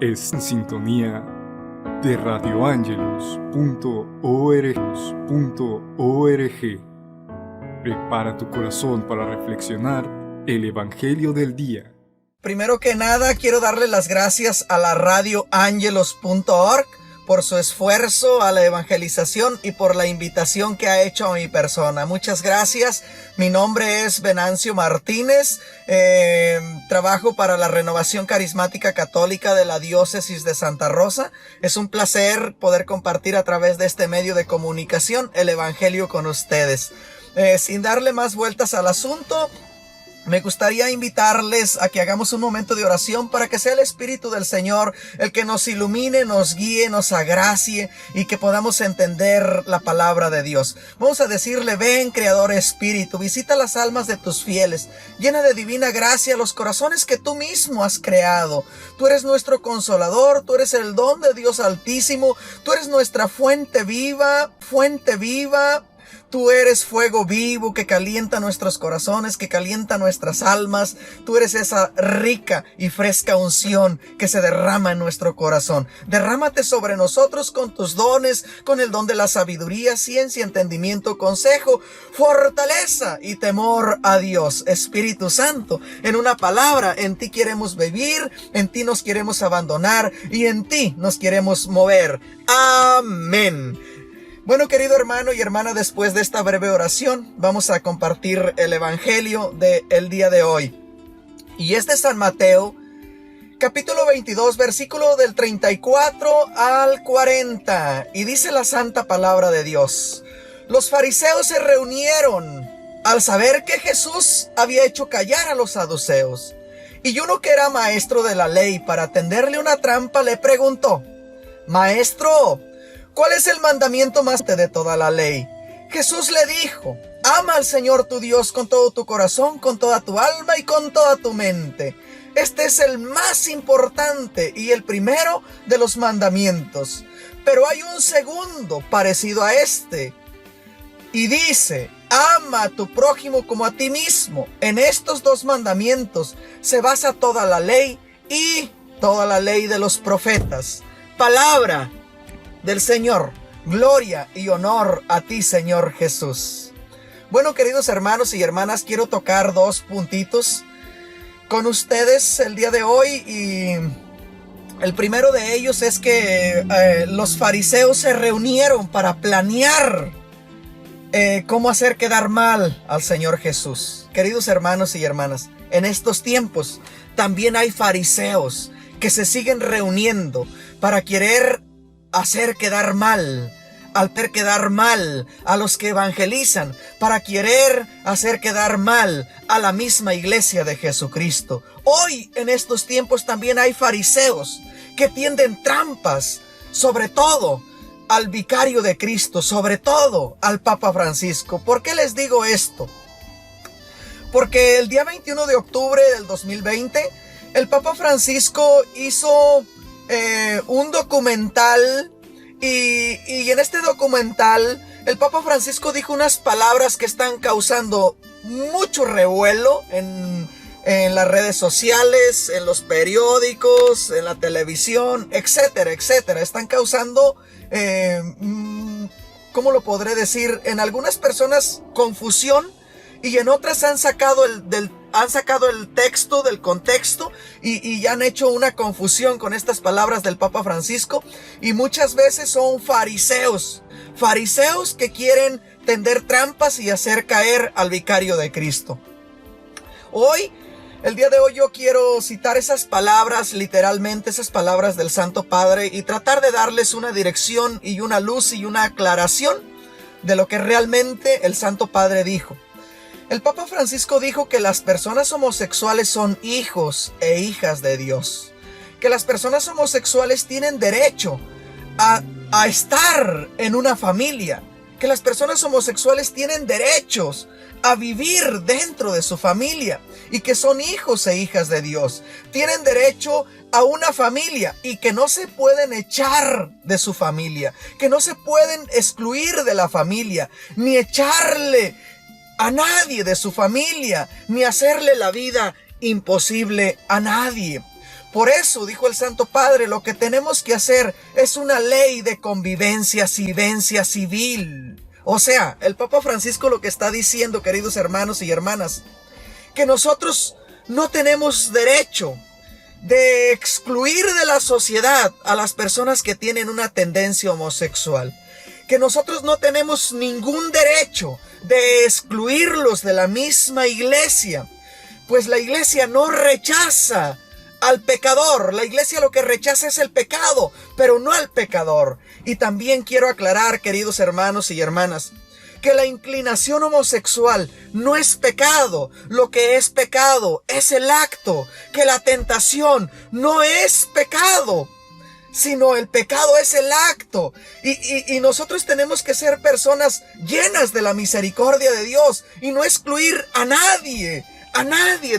Es en sintonía de radioangelus.org. Prepara tu corazón para reflexionar el Evangelio del día. Primero que nada, quiero darle las gracias a la radioangelus.org por su esfuerzo a la evangelización y por la invitación que ha hecho a mi persona. Muchas gracias. Mi nombre es Venancio Martínez. Trabajo para la Renovación Carismática Católica de la Diócesis de Santa Rosa. Es un placer poder compartir a través de este medio de comunicación el Evangelio con ustedes. Sin darle más vueltas al asunto, me gustaría invitarles a que hagamos un momento de oración para que sea el Espíritu del Señor el que nos ilumine, nos guíe, nos agracie y que podamos entender la palabra de Dios. Vamos a decirle: ven, Creador Espíritu, visita las almas de tus fieles, llena de divina gracia los corazones que tú mismo has creado. Tú eres nuestro consolador, tú eres el don de Dios Altísimo, tú eres nuestra fuente viva. Tú eres fuego vivo que calienta nuestros corazones, que calienta nuestras almas. Tú eres esa rica y fresca unción que se derrama en nuestro corazón. Derrámate sobre nosotros con tus dones, con el don de la sabiduría, ciencia, entendimiento, consejo, fortaleza y temor a Dios. Espíritu Santo, en una palabra, en ti queremos vivir, en ti nos queremos abandonar y en ti nos queremos mover. Amén. Bueno, querido hermano y hermana, después de esta breve oración, vamos a compartir el Evangelio del día de hoy. Y es de San Mateo, capítulo 22, versículo del 34 al 40. Y dice la santa palabra de Dios: los fariseos se reunieron al saber que Jesús había hecho callar a los saduceos. Y uno que era maestro de la ley, para tenderle una trampa, le preguntó: Maestro, ¿cuál es el mandamiento más de toda la ley? Jesús le dijo: ama al Señor tu Dios con todo tu corazón, con toda tu alma y con toda tu mente. Este es el más importante y el primero de los mandamientos. Pero hay un segundo parecido a este. Y dice: ama a tu prójimo como a ti mismo. En estos dos mandamientos se basa toda la ley y toda la ley de los profetas. Palabra del Señor. Gloria y honor a ti, Señor Jesús. Bueno, queridos hermanos y hermanas, quiero tocar dos puntitos con ustedes el día de hoy. Y el primero de ellos es que los fariseos se reunieron para planear cómo hacer quedar mal al Señor Jesús. Queridos hermanos y hermanas, en estos tiempos también hay fariseos que se siguen reuniendo para querer hacer quedar mal a los que evangelizan, para querer hacer quedar mal a la misma iglesia de Jesucristo. Hoy, en estos tiempos, también hay fariseos que tienden trampas, sobre todo al vicario de Cristo, sobre todo al Papa Francisco. ¿Por qué les digo esto? Porque el día 21 de octubre del 2020, el Papa Francisco hizo un documental y en este documental el Papa Francisco dijo unas palabras que están causando mucho revuelo en las redes sociales, en los periódicos, en la televisión, etcétera, etcétera. Están causando, ¿cómo lo podré decir? En algunas personas confusión y en otras han sacado el texto del contexto y han hecho una confusión con estas palabras del Papa Francisco. Y muchas veces son fariseos que quieren tender trampas y hacer caer al vicario de Cristo. El día de hoy yo quiero citar esas palabras, literalmente esas palabras del Santo Padre, y tratar de darles una dirección y una luz y una aclaración de lo que realmente el Santo Padre dijo. El Papa Francisco dijo que las personas homosexuales son hijos e hijas de Dios, que las personas homosexuales tienen derecho a estar en una familia, que las personas homosexuales tienen derechos a vivir dentro de su familia y que son hijos e hijas de Dios. Tienen derecho a una familia y que no se pueden echar de su familia, que no se pueden excluir de la familia, ni echarle a nadie de su familia, ni hacerle la vida imposible a nadie. Por eso, dijo el Santo Padre, lo que tenemos que hacer es una ley de convivencia civil. O sea, el Papa Francisco lo que está diciendo, queridos hermanos y hermanas, que nosotros no tenemos derecho de excluir de la sociedad a las personas que tienen una tendencia homosexual. Que nosotros no tenemos ningún derecho de excluirlos de la misma iglesia. Pues la iglesia no rechaza al pecador. La iglesia lo que rechaza es el pecado, pero no al pecador. Y también quiero aclarar, queridos hermanos y hermanas, que la inclinación homosexual no es pecado. Lo que es pecado es el acto. Que la tentación no es pecado, sino el pecado es el acto. Y nosotros tenemos que ser personas llenas de la misericordia de Dios y no excluir a nadie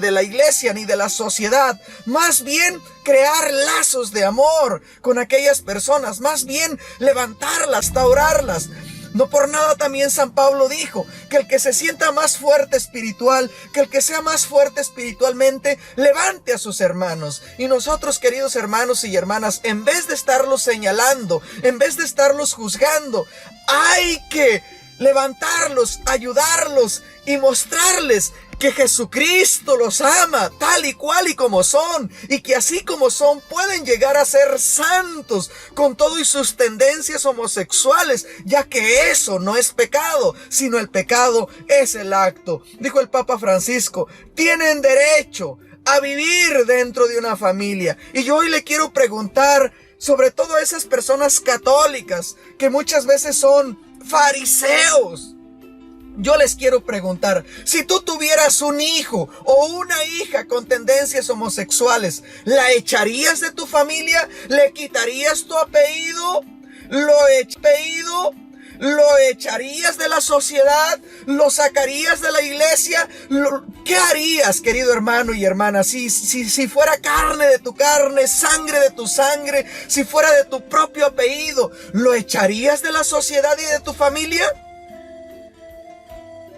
de la iglesia ni de la sociedad. Más bien crear lazos de amor con aquellas personas, más bien levantarlas, restaurarlas. No por nada también San Pablo dijo que el que se sienta más fuerte espiritual, que el que sea más fuerte espiritualmente, levante a sus hermanos. Y nosotros, queridos hermanos y hermanas, en vez de estarlos señalando, en vez de estarlos juzgando, hay que levantarlos, ayudarlos y mostrarles que Jesucristo los ama tal y cual y como son, y que así como son pueden llegar a ser santos con todo y sus tendencias homosexuales, ya que eso no es pecado, sino el pecado es el acto. Dijo el Papa Francisco, tienen derecho a vivir dentro de una familia. Y yo hoy le quiero preguntar, sobre todo a esas personas católicas que muchas veces son fariseos, yo les quiero preguntar, si tú tuvieras un hijo o una hija con tendencias homosexuales, ¿la echarías de tu familia? ¿Le quitarías tu apellido? ¿Lo echarías de la sociedad? ¿Lo sacarías de la iglesia? ¿Qué harías, querido hermano y hermana? Si fuera carne de tu carne, sangre de tu sangre, si fuera de tu propio apellido, ¿lo echarías de la sociedad y de tu familia?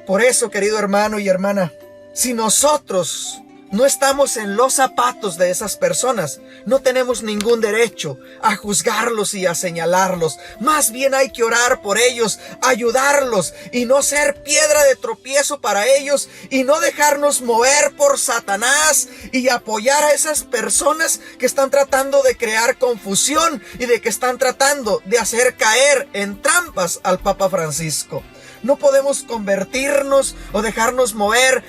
Por eso, querido hermano y hermana, si nosotros no estamos en los zapatos de esas personas, no tenemos ningún derecho a juzgarlos y a señalarlos. Más bien hay que orar por ellos, ayudarlos y no ser piedra de tropiezo para ellos y no dejarnos mover por Satanás y apoyar a esas personas que están tratando de crear confusión y de que están tratando de hacer caer en trampas al Papa Francisco. No podemos convertirnos o dejarnos mover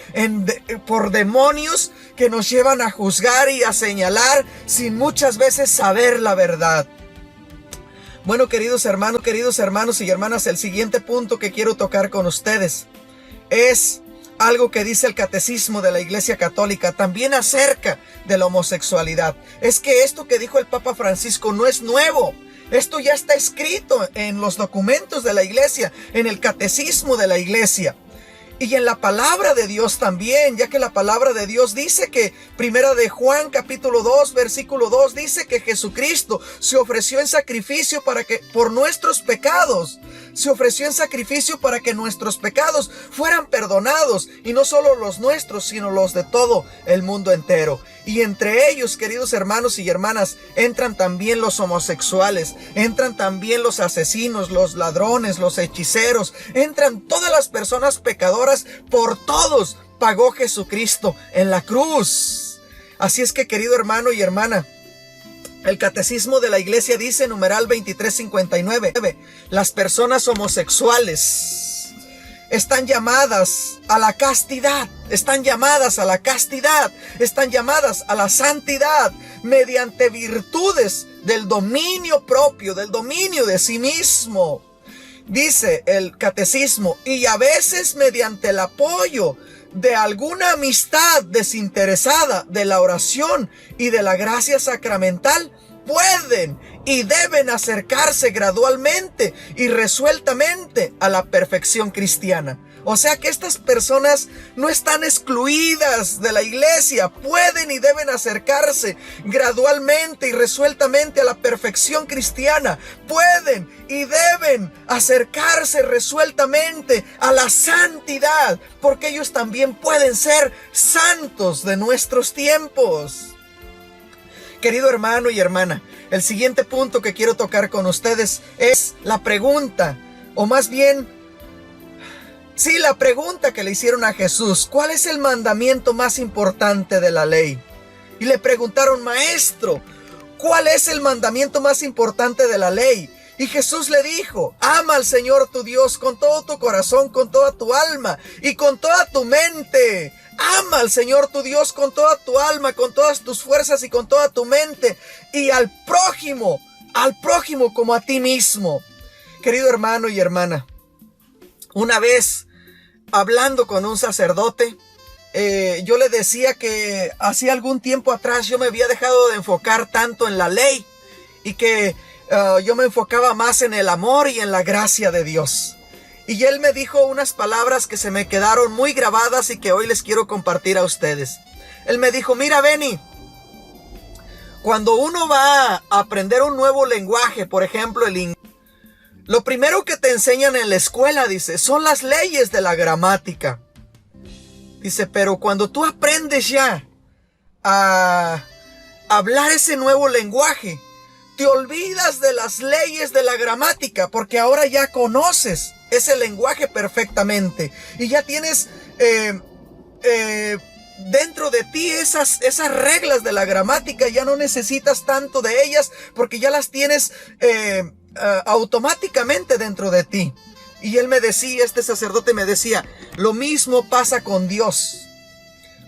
por demonios que nos llevan a juzgar y a señalar sin muchas veces saber la verdad. Bueno, queridos hermanos y hermanas, el siguiente punto que quiero tocar con ustedes es algo que dice el Catecismo de la Iglesia Católica también acerca de la homosexualidad. Es que esto que dijo el Papa Francisco no es nuevo. Esto ya está escrito en los documentos de la iglesia, en el catecismo de la iglesia y en la palabra de Dios también, ya que la palabra de Dios dice que Primera de Juan capítulo 2 versículo 2 dice que Jesucristo se ofreció en sacrificio por nuestros pecados. Se ofreció en sacrificio para que nuestros pecados fueran perdonados, y no solo los nuestros, sino los de todo el mundo entero. Y entre ellos, queridos hermanos y hermanas, entran también los homosexuales, entran también los asesinos, los ladrones, los hechiceros, entran todas las personas pecadoras. Por todos pagó Jesucristo en la cruz. Así es que, querido hermano y hermana, el Catecismo de la Iglesia dice, numeral 2359, las personas homosexuales están llamadas a la castidad, están llamadas a la santidad mediante virtudes del dominio propio, del dominio de sí mismo. Dice el Catecismo, y a veces mediante el apoyo de alguna amistad desinteresada, de la oración y de la gracia sacramental, pueden y deben acercarse gradualmente y resueltamente a la perfección cristiana. O sea que estas personas no están excluidas de la iglesia, pueden y deben acercarse gradualmente y resueltamente a la perfección cristiana, pueden y deben acercarse resueltamente a la santidad, porque ellos también pueden ser santos de nuestros tiempos. Querido hermano y hermana, el siguiente punto que quiero tocar con ustedes es la pregunta, o más bien, sí, la pregunta que le hicieron a Jesús: ¿cuál es el mandamiento más importante de la ley? Y le preguntaron: Maestro, ¿cuál es el mandamiento más importante de la ley? Y Jesús le dijo: ama al Señor tu Dios con todo tu corazón, con toda tu alma y con toda tu mente. Ama al Señor tu Dios con toda tu alma, con todas tus fuerzas y con toda tu mente. Y al prójimo como a ti mismo. Querido hermano y hermana, una vez hablando con un sacerdote, yo le decía que hacía algún tiempo atrás yo me había dejado de enfocar tanto en la ley y que yo me enfocaba más en el amor y en la gracia de Dios. Y él me dijo unas palabras que se me quedaron muy grabadas y que hoy les quiero compartir a ustedes. Él me dijo: mira, Benny, cuando uno va a aprender un nuevo lenguaje, por ejemplo el inglés, lo primero que te enseñan en la escuela, dice, son las leyes de la gramática. Dice, pero cuando tú aprendes ya a hablar ese nuevo lenguaje, te olvidas de las leyes de la gramática, porque ahora ya conoces ese lenguaje perfectamente y ya tienes dentro de ti esas reglas de la gramática. Ya no necesitas tanto de ellas porque ya las tienes automáticamente dentro de ti. Y él me decía, este sacerdote me decía, lo mismo pasa con Dios.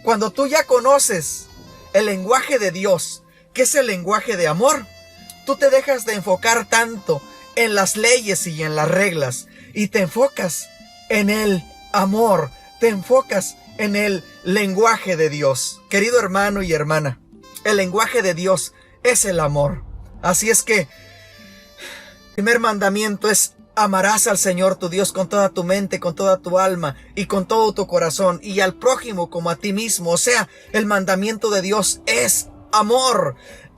Cuando tú ya conoces el lenguaje de Dios, que es el lenguaje de amor, tú te dejas de enfocar tanto en las leyes y en las reglas y te enfocas en el amor, te enfocas en el lenguaje de Dios. Querido hermano y hermana, el lenguaje de Dios es el amor. Así es que el primer mandamiento es: amarás al Señor tu Dios con toda tu mente, con toda tu alma y con todo tu corazón, y al prójimo como a ti mismo. O sea, el mandamiento de Dios es amor.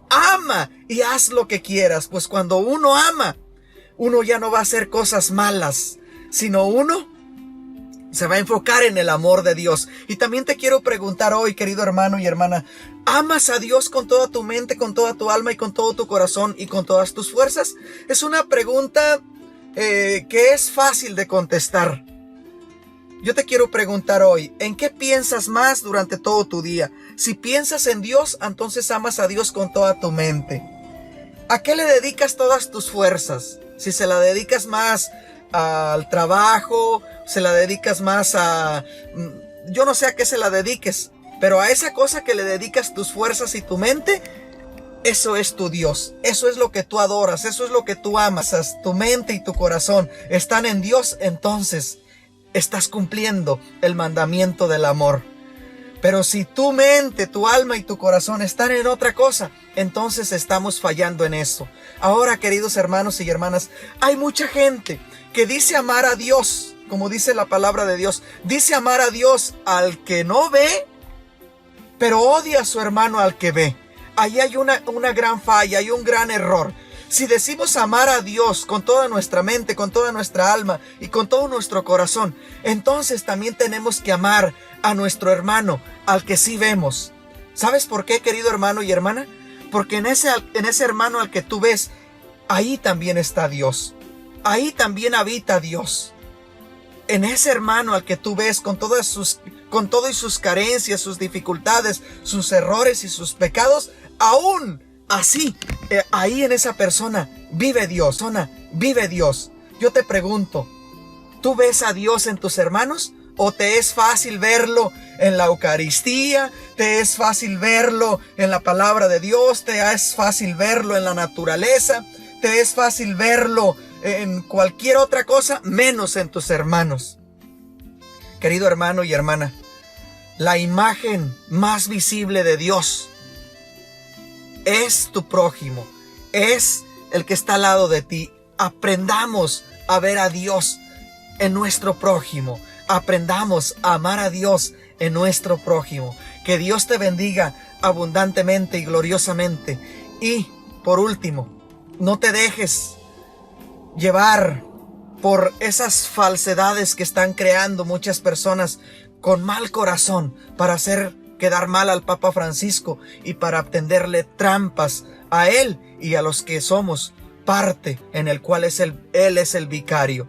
Ama y haz lo que quieras, pues cuando uno ama, uno ya no va a hacer cosas malas, sino uno se va a enfocar en el amor de Dios. Y también te quiero preguntar hoy, querido hermano y hermana, ¿amas a Dios con toda tu mente, con toda tu alma y con todo tu corazón y con todas tus fuerzas? Es una pregunta que es fácil de contestar. Yo te quiero preguntar hoy, ¿en qué piensas más durante todo tu día? Si piensas en Dios, entonces amas a Dios con toda tu mente. ¿A qué le dedicas todas tus fuerzas? Si se la dedicas más al trabajo, se la dedicas más a... yo no sé a qué se la dediques, pero a esa cosa que le dedicas tus fuerzas y tu mente, eso es tu Dios, eso es lo que tú adoras, eso es lo que tú amas. Tu mente y tu corazón están en Dios, entonces estás cumpliendo el mandamiento del amor. Pero si tu mente, tu alma y tu corazón están en otra cosa, entonces estamos fallando en eso. Ahora, queridos hermanos y hermanas, hay mucha gente que dice amar a Dios, como dice la palabra de Dios, dice amar a Dios al que no ve, pero odia a su hermano al que ve. Ahí hay una gran falla, hay un gran error. Si decimos amar a Dios con toda nuestra mente, con toda nuestra alma y con todo nuestro corazón, entonces también tenemos que amar a nuestro hermano, al que sí vemos. ¿Sabes por qué, querido hermano y hermana? Porque en ese hermano al que tú ves, ahí también está Dios. Ahí también habita Dios. En ese hermano al que tú ves con todas sus carencias, sus dificultades, sus errores y sus pecados, aún así, ahí en esa persona vive Dios. Vive Dios. Yo te pregunto, ¿tú ves a Dios en tus hermanos? ¿O te es fácil verlo en la Eucaristía? ¿Te es fácil verlo en la palabra de Dios? ¿Te es fácil verlo en la naturaleza? ¿Te es fácil verlo en cualquier otra cosa menos en tus hermanos? Querido hermano y hermana, la imagen más visible de Dios es tu prójimo, es el que está al lado de ti. Aprendamos a ver a Dios en nuestro prójimo. Aprendamos a amar a Dios en nuestro prójimo. Que Dios te bendiga abundantemente y gloriosamente. Y por último, no te dejes llevar por esas falsedades que están creando muchas personas con mal corazón para hacer quedar mal al Papa Francisco y para tenderle trampas a él y a los que somos parte en el cual él es el vicario.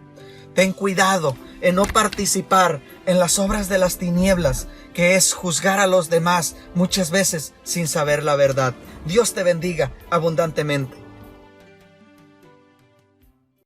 Ten cuidado en no participar en las obras de las tinieblas, que es juzgar a los demás muchas veces sin saber la verdad. Dios te bendiga abundantemente.